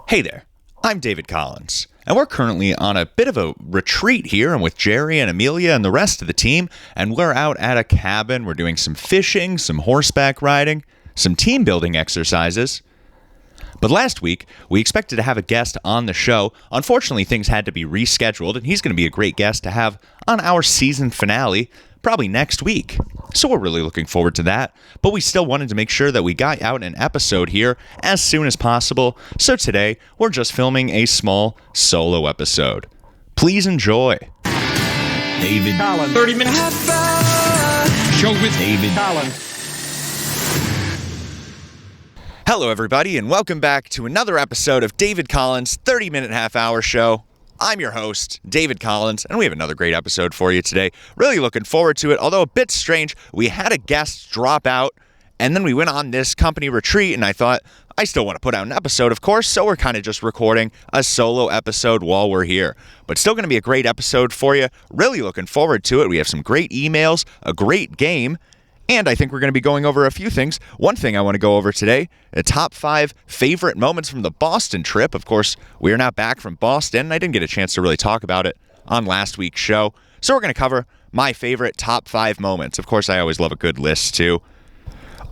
Hey there, I'm David Collins, and we're currently on a bit of a retreat here. I'm with Jerry and Amelia and the rest of the team, and we're out at a cabin. We're doing some fishing, some horseback riding, some team building exercises. But last week, we expected to have a guest on the show. Unfortunately, things had to be rescheduled, and he's going to be a great guest to have on our season finale, probably next week. So we're really looking forward to that. But we still wanted to make sure that we got out an episode here as soon as possible. So today, we're just filming a small solo episode. Please enjoy. David Collins. 30 minutes. Show with David Collins. Hello, everybody, and welcome back to another episode of David Collins' 30-minute half-hour show. I'm your host, David Collins, and we have another great episode for you today. Really looking forward to it, although a bit strange. We had a guest drop out, and then we went on this company retreat, and I thought, I still want to put out an episode, of course, so we're kind of just recording a solo episode while we're here. But still going to be a great episode for you. Really looking forward to it. We have some great emails, a great game, and I think we're going to be going over a few things. One thing I want to go over today, the top 5 favorite moments from the Boston trip. Of course, we are now back from Boston, and I didn't get a chance to really talk about it on last week's show. So we're going to cover my favorite top 5 moments. Of course, I always love a good list, too.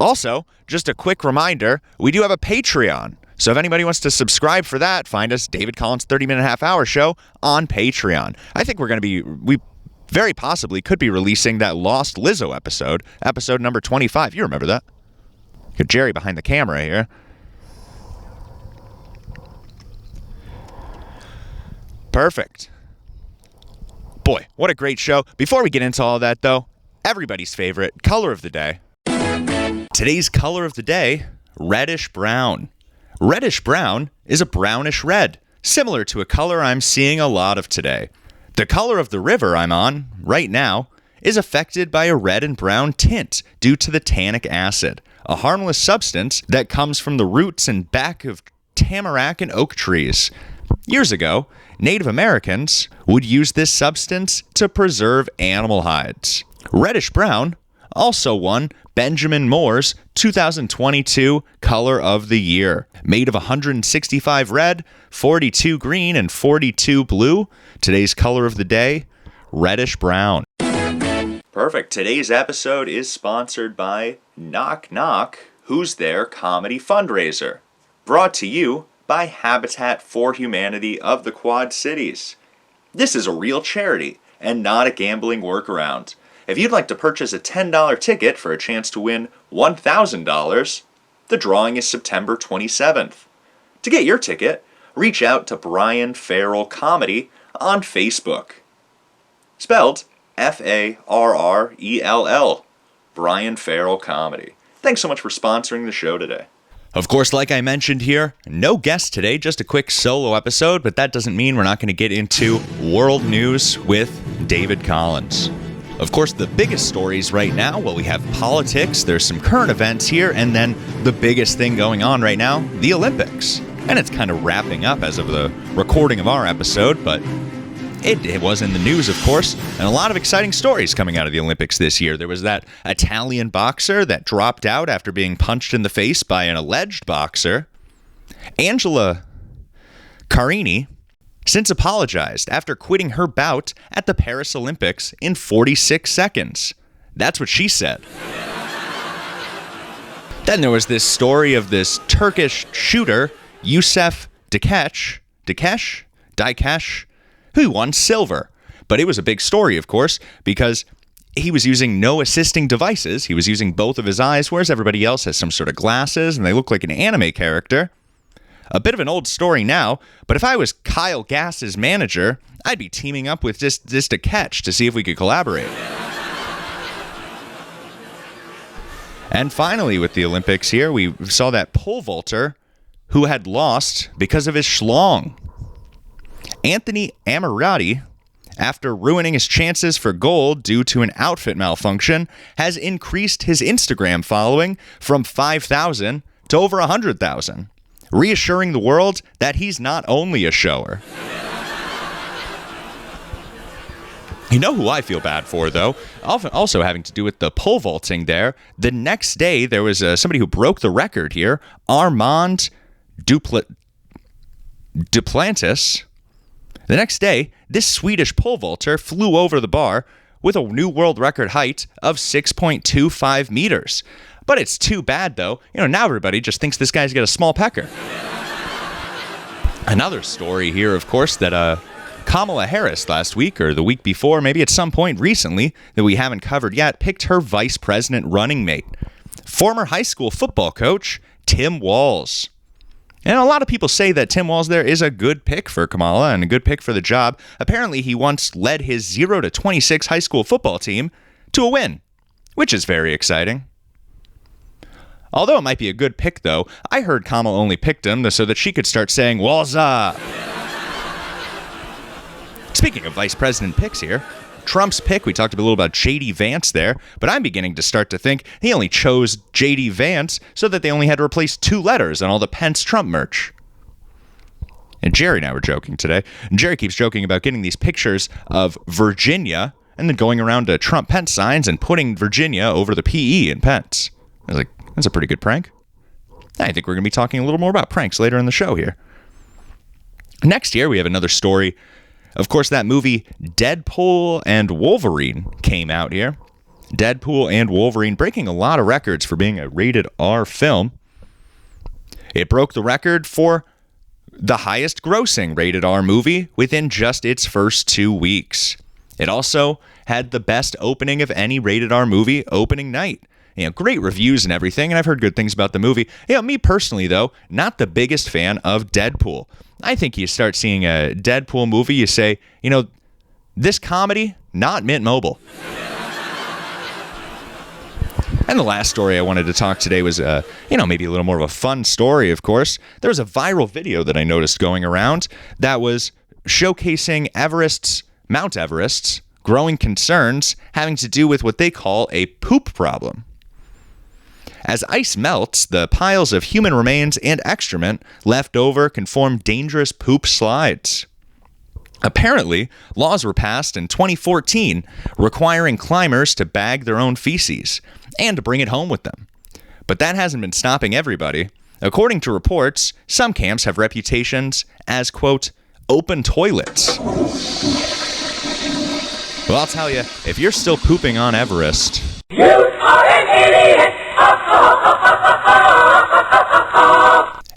Also, just a quick reminder, we do have a Patreon. So if anybody wants to subscribe for that, find us, David Collins' 30-minute half-hour show on Patreon. I think we're going to be... very possibly could be releasing that Lost Lizzo episode number 25. You remember that? Got Jerry behind the camera here. Perfect. Boy, what a great show. Before we get into all that, though, everybody's favorite color of the day. Today's color of the day, reddish brown. Reddish brown is a brownish red, similar to a color I'm seeing a lot of today. The color of the river I'm on, right now, is affected by a red and brown tint due to the tannic acid, a harmless substance that comes from the roots and back of tamarack and oak trees. Years ago, Native Americans would use this substance to preserve animal hides. Reddish brown also won Benjamin Moore's 2022 Color of the Year. Made of 165 red, 42 green, and 42 blue, today's color of the day, reddish brown. Perfect. Today's episode is sponsored by Knock Knock, Who's There Comedy Fundraiser. Brought to you by Habitat for Humanity of the Quad Cities. This is a real charity and not a gambling workaround. If you'd like to purchase a $10 ticket for a chance to win $1,000, the drawing is September 27th. To get your ticket, reach out to Brian Farrell Comedy on Facebook. Spelled F-A-R-R-E-L-L. Brian Farrell Comedy. Thanks so much for sponsoring the show today. Of course, like I mentioned here, no guest today, just a quick solo episode, but that doesn't mean we're not going to get into world news with David Collins. Of course, the biggest stories right now, well, we have politics, there's some current events here, and then the biggest thing going on right now, the Olympics. And it's kind of wrapping up as of the recording of our episode, but it was in the news, of course, and a lot of exciting stories coming out of the Olympics this year. There was that Italian boxer that dropped out after being punched in the face by an alleged boxer. Angela Carini since apologized after quitting her bout at the Paris Olympics in 46 seconds. That's what she said. Then there was this story of this Turkish shooter, Yusuf Dikesh, who won silver. But it was a big story, of course, because he was using no assisting devices. He was using both of his eyes, whereas everybody else has some sort of glasses, and they look like an anime character. A bit of an old story now, but if I was Kyle Gass's manager, I'd be teaming up with just Dikesh to see if we could collaborate. And finally, with the Olympics here, we saw that pole vaulter who had lost because of his schlong. Anthony Ammirati, after ruining his chances for gold due to an outfit malfunction, has increased his Instagram following from 5,000 to over 100,000. Reassuring the world that he's not only a shower. You know who I feel bad for, though? Also having to do with the pole vaulting there. The next day, there was somebody who broke the record here. Armand Duplantis. The next day, this Swedish pole vaulter flew over the bar with a new world record height of 6.25 meters. But it's too bad, though. Now everybody just thinks this guy's got a small pecker. Another story here, of course, that Kamala Harris last week, or the week before, maybe at some point recently, that we haven't covered yet, picked her vice president running mate, former high school football coach Tim Walz. And a lot of people say that Tim Walz there is a good pick for Kamala and a good pick for the job. Apparently, he once led his 0-26 high school football team to a win, which is very exciting. Although it might be a good pick, though, I heard Kamala only picked him so that she could start saying, Walz up. Speaking of vice president picks here, Trump's pick, we talked a little about J.D. Vance there, but I'm beginning to start to think he only chose J.D. Vance so that they only had to replace 2 letters on all the Pence Trump merch. And Jerry and I were joking today. And Jerry keeps joking about getting these pictures of Virginia and then going around to Trump Pence signs and putting Virginia over the P.E. in Pence. I was like, that's a pretty good prank. I think we're going to be talking a little more about pranks later in the show here. Next year, we have another story. Of course, that movie Deadpool and Wolverine came out here. Deadpool and Wolverine breaking a lot of records for being a rated R film. It broke the record for the highest grossing rated R movie within just its first 2 weeks. It also had the best opening of any rated R movie opening night. Great reviews and everything, and I've heard good things about the movie. Me personally, though, not the biggest fan of Deadpool. I think you start seeing a Deadpool movie, you say, this comedy, not Mint Mobile. And the last story I wanted to talk today was, maybe a little more of a fun story, of course. There was a viral video that I noticed going around that was showcasing Mount Everest's growing concerns having to do with what they call a poop problem. As ice melts, the piles of human remains and excrement left over can form dangerous poop slides. Apparently, laws were passed in 2014 requiring climbers to bag their own feces and to bring it home with them. But that hasn't been stopping everybody. According to reports, some camps have reputations as, quote, open toilets. Well, I'll tell you, if you're still pooping on Everest... You are an idiot!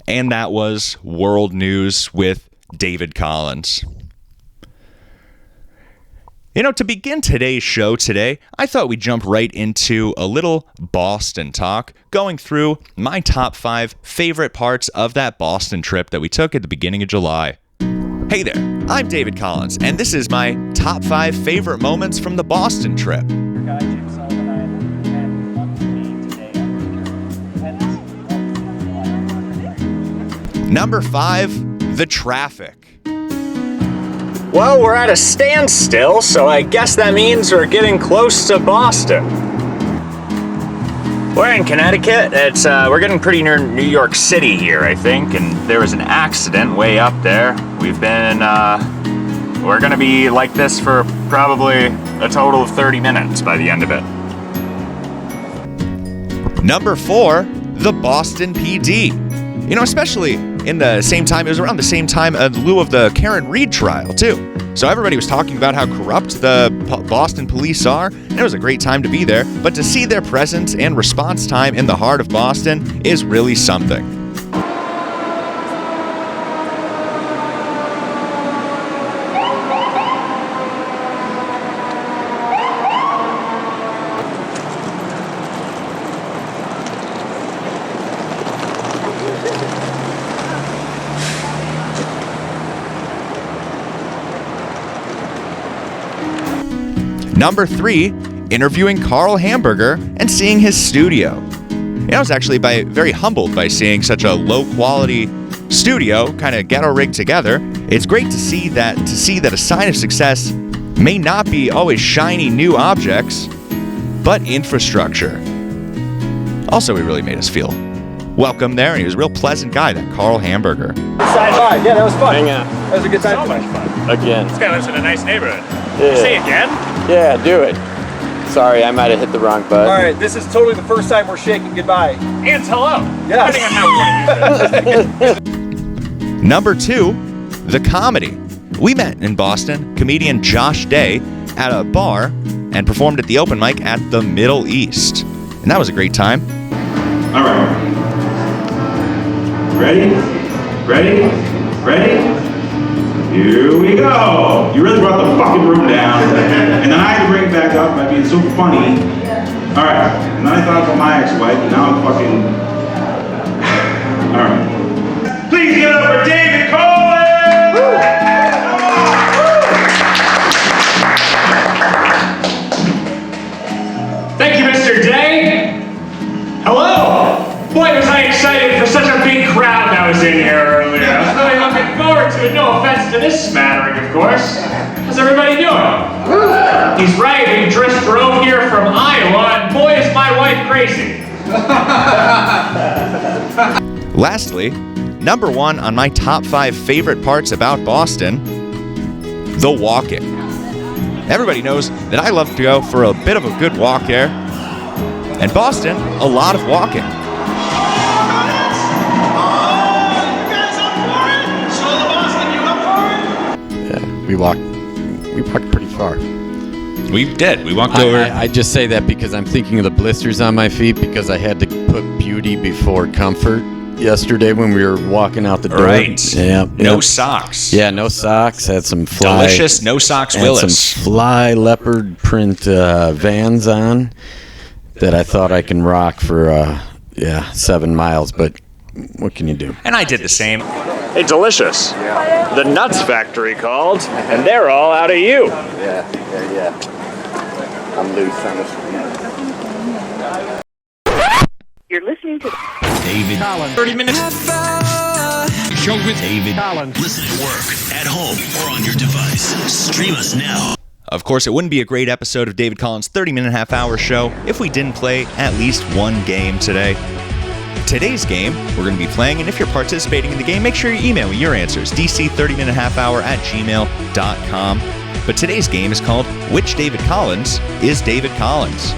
And that was World News with David Collins. To begin today's show today, I thought we'd jump right into a little Boston talk, going through my top 5 favorite parts of that Boston trip that we took at the beginning of July. Hey there, I'm David Collins, and this is my top 5 favorite moments from the Boston trip. Number 5, the traffic. Well, we're at a standstill, so I guess that means we're getting close to Boston. We're in Connecticut. We're getting pretty near New York City here, I think, and there was an accident way up there. We're gonna be like this for probably a total of 30 minutes by the end of it. Number 4, the Boston PD. Especially in the same time, it was around the same time in lieu of the Karen Reed trial, too. So everybody was talking about how corrupt the Boston police are, and it was a great time to be there. But to see their presence and response time in the heart of Boston is really something. Number 3, interviewing Carl Hamburger and seeing his studio. I was actually very humbled by seeing such a low-quality studio kind of ghetto rigged together. It's great to see that a sign of success may not be always shiny new objects, but infrastructure. Also, he really made us feel welcome there, and he was a real pleasant guy, that Carl Hamburger. Yeah, that was fun. Hang out. That was a good time. So much fun. Again. This guy lives in a nice neighborhood. Yeah. Say again? Yeah, do it. Sorry, I might have hit the wrong button. All right, this is totally the first time we're shaking goodbye. And hello. Yes. Depending on how we want to use it. Number 2, the comedy. We met in Boston, comedian Josh Day, at a bar and performed at the open mic at the Middle East. And that was a great time. All right. Ready? Here we go. You really brought the fucking room down. And then I had to bring it back up by being so funny. All right. And then I thought about my ex-wife, and now I'm fucking... All right. Please give it up for David Collins! Thank you, Mr. Day. Hello. Boy, was I excited for such a big crowd that was in here earlier. I was really looking forward to it. No offense to this smattering, of course. How's everybody doing? He's right. We just drove here from Iowa, and boy, is my wife crazy. Lastly, number 1 on my top 5 favorite parts about Boston, the walking. Everybody knows that I love to go for a bit of a good walk here. And Boston, a lot of walking. Yeah, we walked pretty far. We did. We walked over. I just say that because I'm thinking of the blisters on my feet because I had to put beauty before comfort yesterday when we were walking out the door. Right. Yeah. No socks. Yeah, no socks. Had some fly. Delicious no socks had Willis. some fly leopard print Vans on that I thought I can rock for 7 miles. But what can you do? And I did the same. Hey, delicious. The Nuts Factory called, and they're all out of you. Yeah. I'm loose on this. You're listening to David Collins. 30 minutes. Show with David Collins. Listen at work, at home, or on your device. Stream us now. Of course, it wouldn't be a great episode of David Collins' 30-minute half-hour show if we didn't play at least one game today. Today's game, we're going to be playing, and if you're participating in the game, make sure you email me your answers, dc30minutehalfhour@gmail.com. But today's game is called Which David Collins is David Collins?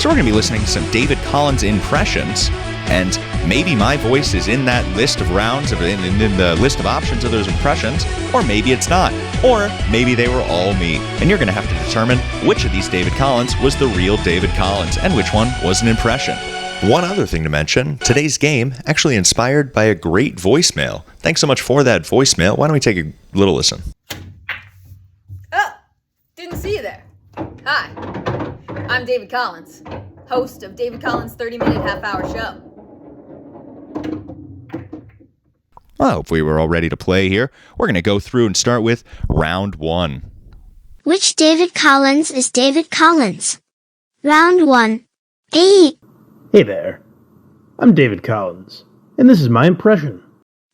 So we're going to be listening to some David Collins impressions, and maybe my voice is in that list of rounds, in the list of options of those impressions, or maybe it's not. Or maybe they were all me, and you're going to have to determine which of these David Collins was the real David Collins, and which one was an impression. One other thing to mention, today's game actually inspired by a great voicemail. Thanks so much for that voicemail. Why don't we take a little listen? Oh, didn't see you there. Hi, I'm David Collins, host of David Collins' 30-minute half-hour show. Well, if we were all ready to play here, we're going to go through and start with round 1. Which David Collins is David Collins? Round 1. A. Hey there. I'm David Collins, and this is my impression.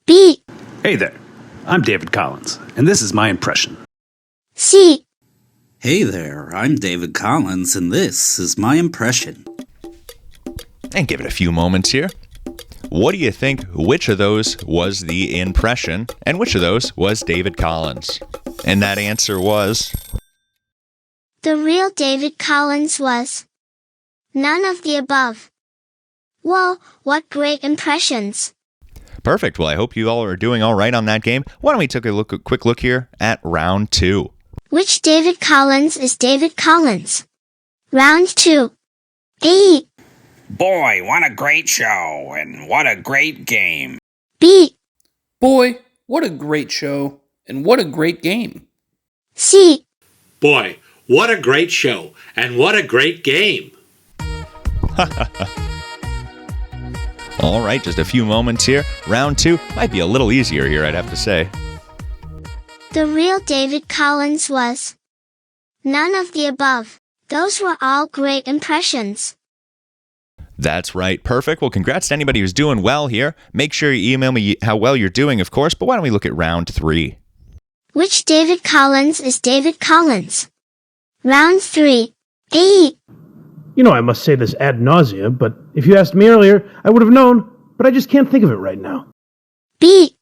B. Hey there. I'm David Collins, and this is my impression. C. Hey there. I'm David Collins, and this is my impression. And give it a few moments here. What do you think, which of those was the impression, and which of those was David Collins? And that answer was... The real David Collins was... none of the above. Whoa, what great impressions. Perfect. Well, I hope you all are doing all right on that game. Why don't we take a quick look here at round 2. Which David Collins is David Collins? Round 2. A. Boy, what a great show, and what a great game. B. Boy, what a great show, and what a great game. C. Boy, what a great show, and what a great game. All right, just a few moments here. Round 2 might be a little easier here, I'd have to say. The real David Collins was... none of the above. Those were all great impressions. That's right. Perfect. Well, congrats to anybody who's doing well here. Make sure you email me how well you're doing, of course, but why don't we look at round 3? Which David Collins is David Collins? Round 3. A. You know, I must say this ad nausea, but if you asked me earlier, I would have known, but I just can't think of it right now. B.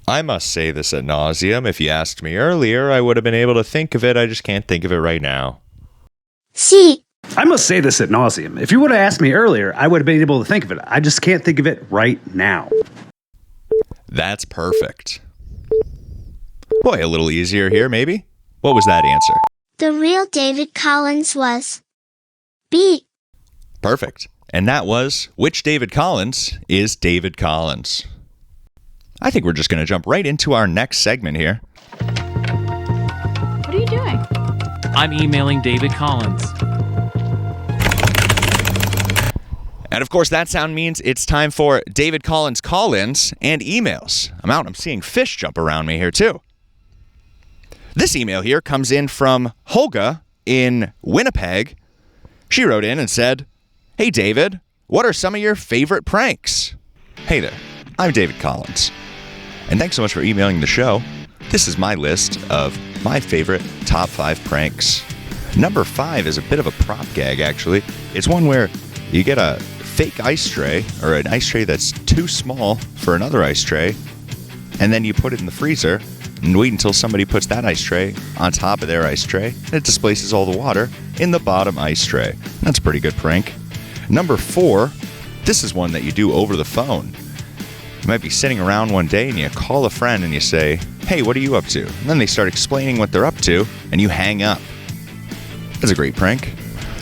I must say this ad nauseum. If you asked me earlier, I would have been able to think of it. I just can't think of it right now. C. I must say this ad nauseum. If you would have asked me earlier, I would have been able to think of it. I just can't think of it right now. That's perfect. Boy, a little easier here, maybe. What was that answer? The real David Collins was B. Perfect. And that was, which David Collins is David Collins? I think we're just going to jump right into our next segment here. What are you doing? I'm emailing David Collins. And of course, that sound means it's time for David Collins call-ins and emails. I'm seeing fish jump around me here too. This email here comes in from Holga in Winnipeg. She wrote in and said, "Hey David, what are some of your favorite pranks?" Hey there, I'm David Collins. And thanks so much for emailing the show. This is my list of my favorite top 5 pranks. Number 5 is a bit of a prop gag, actually. It's one where you get a fake ice tray, or an ice tray that's too small for another ice tray, and then you put it in the freezer and wait until somebody puts that ice tray on top of their ice tray, and it displaces all the water in the bottom ice tray. That's a pretty good prank. Number 4, this is one that you do over the phone. You might be sitting around one day and you call a friend and you say, "Hey, what are you up to?" And then they start explaining what they're up to, and you hang up. That's a great prank.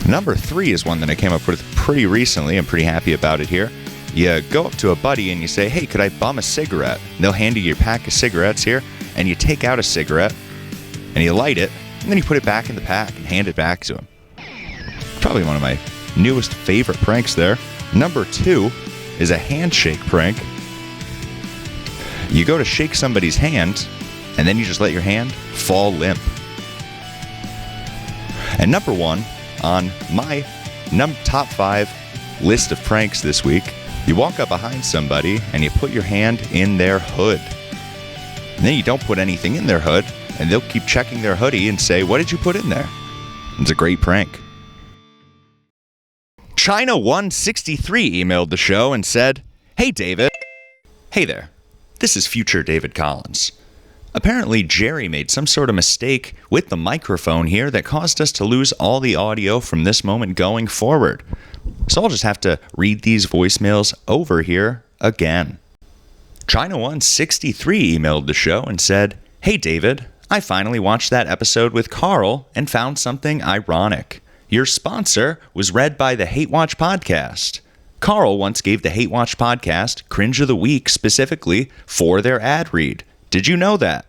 Number 3 is one that I came up with pretty recently. I'm pretty happy about it here. You go up to a buddy and you say, "Hey, could I bum a cigarette?" And they'll hand you your pack of cigarettes here, and you take out a cigarette and you light it, and then you put it back in the pack and hand it back to them. Probably one of my newest favorite pranks there. Number 2 is a handshake prank. You go to shake somebody's hand, and then you just let your hand fall limp. And number 1 on my top 5 list of pranks this week, you walk up behind somebody and you put your hand in their hood. And then you don't put anything in their hood, and they'll keep checking their hoodie and say, "What did you put in there?" It's a great prank. China163 emailed the show and said, "Hey David." Hey there. This is future David Collins. Apparently, Jerry made some sort of mistake with the microphone here that caused us to lose all the audio from this moment going forward. So I'll just have to read these voicemails over here again. China163 emailed the show and said, "Hey David, I finally watched that episode with Carl and found something ironic. Your sponsor was read by the Hate Watch podcast. Carl once gave the Hate Watch podcast Cringe of the Week specifically for their ad read. Did you know that?"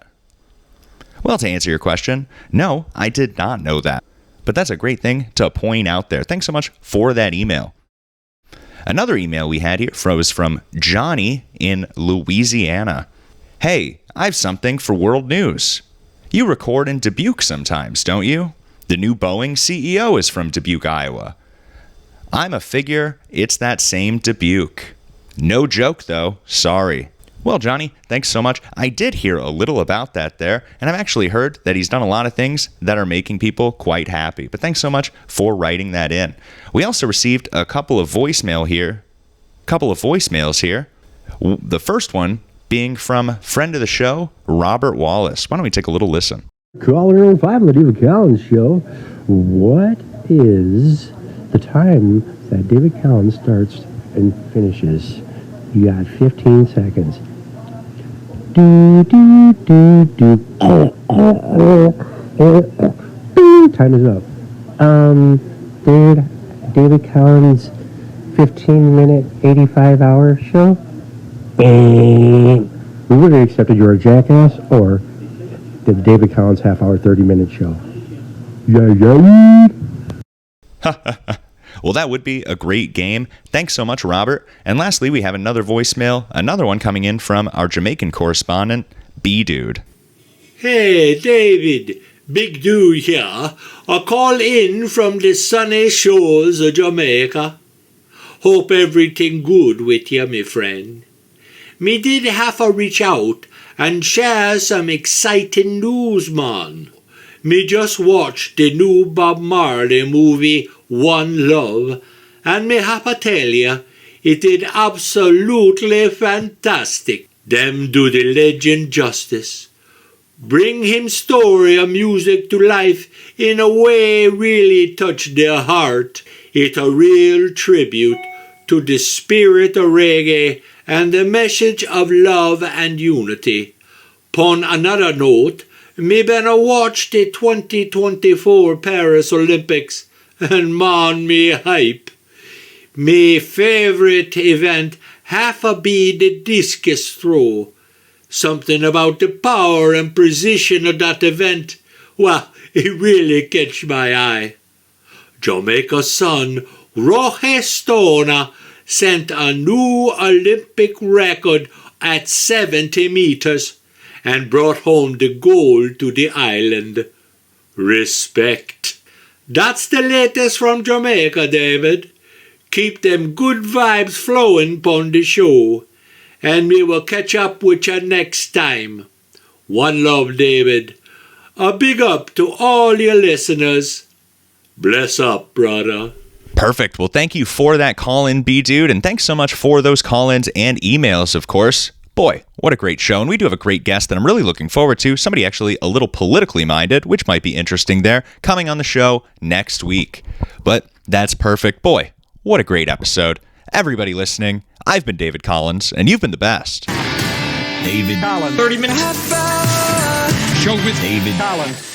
Well, to answer your question, no, I did not know that. But that's a great thing to point out there. Thanks so much for that email. Another email we had here was from Johnny in Louisiana. "Hey, I have something for world news. You record in Dubuque sometimes, don't you? The new Boeing CEO is from Dubuque, Iowa. I'm a figure it's that same Dubuque. No joke, though. Sorry." Well, Johnny, thanks so much. I did hear a little about that there, and I've actually heard that he's done a lot of things that are making people quite happy. But thanks so much for writing that in. We also received a couple of voicemails here. The first one being from friend of the show, Robert Wallace. Why don't we take a little listen? Caller 05 of the David Collins Show. What is the time that David Collins starts and finishes? You got 15 seconds. Do, do, do, do. Time is up. David Collins 15-minute, 85-hour show? We would have accepted you're a jackass, or the David Collins half-hour, 30-minute show. Yeah. Well, that would be a great game. Thanks so much, Robert. And lastly, we have another voicemail, another one coming in from our Jamaican correspondent, B-Dude. Hey, David, Big Dude here. I call in from the sunny shores of Jamaica. Hope everything good with you, my friend. Me did have to reach out and share some exciting news, man. Me just watched the new Bob Marley movie One Love, and me have to tell you, it did absolutely fantastic. Them do the legend justice. Bring him story of music to life in a way really touch their heart. It a real tribute to the spirit of reggae and the message of love and unity. Pon another note, me been a watch the 2024 Paris Olympics and man me hype. Me favorite event half a be the discus throw. Something about the power and precision of that event, well, it really catch my eye. Jamaica's son, Roge Stoner, sent a new Olympic record at 70 meters and brought home the gold to the island. Respect. That's the latest from Jamaica, David. Keep them good vibes flowing pon the show, and we will catch up with you next time. One love, David. A big up to all your listeners. Bless up, brother. Perfect. Well, thank you for that call-in, B-Dude, and thanks so much for those call-ins and emails, of course. Boy, what a great show, and we do have a great guest that I'm really looking forward to, somebody actually a little politically minded, which might be interesting there, coming on the show next week. But that's perfect. Boy, what a great episode. Everybody listening, I've been David Collins, and you've been the best. David Collins. 30 minutes. Show with David Collins.